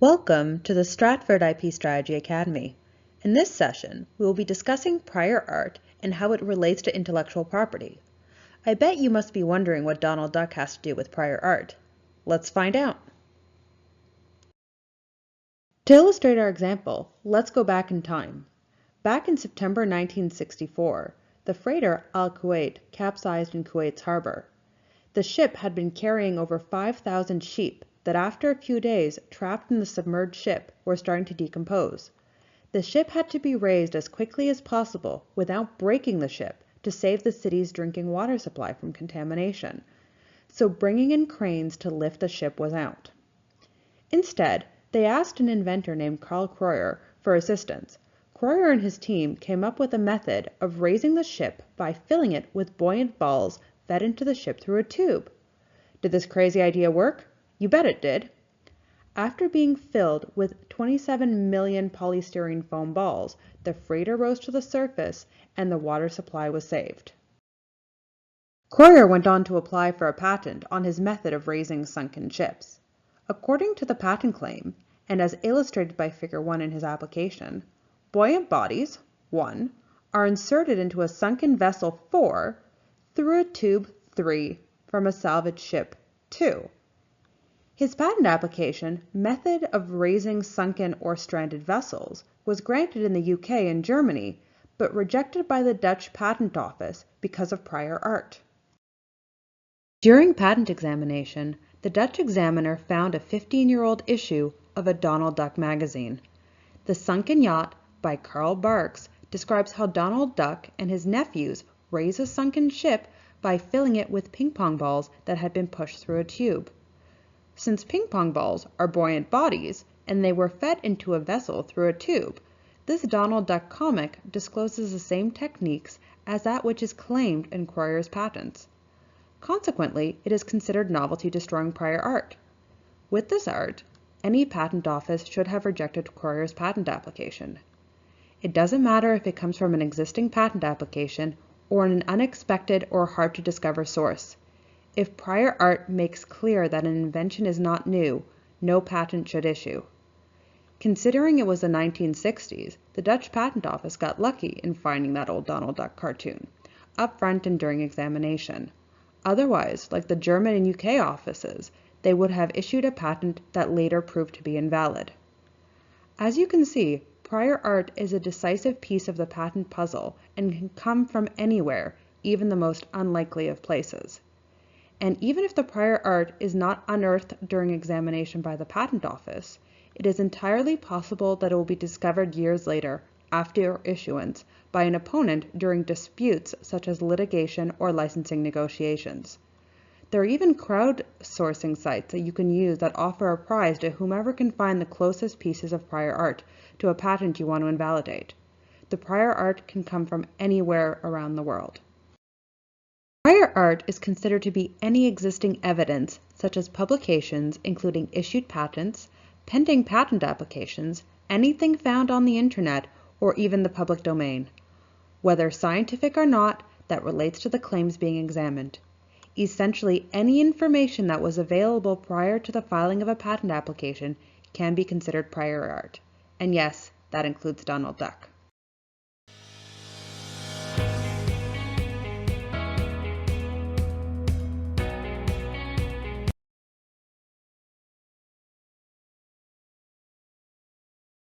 Welcome to the Stratford IP Strategy Academy. In this session, we will be discussing prior art and how it relates to intellectual property. I bet you must be wondering what Donald Duck has to do with prior art. Let's find out. To illustrate our example, let's go back in time. Back in September 1964, the freighter Al Kuwait capsized in Kuwait's harbor. The ship had been carrying over 5,000 sheep that after a few days trapped in the submerged ship were starting to decompose. The ship had to be raised as quickly as possible without breaking the ship to save the city's drinking water supply from contamination, so bringing in cranes to lift the ship was out. Instead, they asked an inventor named Carl Kreuer for assistance. Kreuer and his team came up with a method of raising the ship by filling it with buoyant balls fed into the ship through a tube. Did this crazy idea work? You bet it did. After being filled with 27 million polystyrene foam balls, the freighter rose to the surface and the water supply was saved. Kreuer went on to apply for a patent on his method of raising sunken ships. According to the patent claim, and as illustrated by Figure 1 in his application, buoyant bodies, 1, are inserted into a sunken vessel 4 through a tube 3 from a salvaged ship 2. His patent application, Method of Raising Sunken or Stranded Vessels, was granted in the UK and Germany, but rejected by the Dutch Patent Office because of prior art. During patent examination, the Dutch examiner found a 15-year-old issue of a Donald Duck magazine. The Sunken Yacht by Karl Barks describes how Donald Duck and his nephews raise a sunken ship by filling it with ping-pong balls that had been pushed through a tube. Since ping-pong balls are buoyant bodies and they were fed into a vessel through a tube, this Donald Duck comic discloses the same techniques as that which is claimed in Kreuer's patents. Consequently, it is considered novelty-destroying prior art. With this art, any patent office should have rejected Kreuer's patent application. It doesn't matter if it comes from an existing patent application or an unexpected or hard-to-discover source. If prior art makes clear that an invention is not new, no patent should issue. Considering it was the 1960s, the Dutch Patent Office got lucky in finding that old Donald Duck cartoon, up front and during examination. Otherwise, like the German and UK offices, they would have issued a patent that later proved to be invalid. As you can see, prior art is a decisive piece of the patent puzzle and can come from anywhere, even the most unlikely of places. And even if the prior art is not unearthed during examination by the Patent Office, it is entirely possible that it will be discovered years later, after issuance, by an opponent during disputes such as litigation or licensing negotiations. There are even crowdsourcing sites that you can use that offer a prize to whomever can find the closest pieces of prior art to a patent you want to invalidate. The prior art can come from anywhere around the world. Prior art is considered to be any existing evidence, such as publications including issued patents, pending patent applications, anything found on the internet, or even the public domain, whether scientific or not, that relates to the claims being examined. Essentially, any information that was available prior to the filing of a patent application can be considered prior art. And yes, that includes Donald Duck.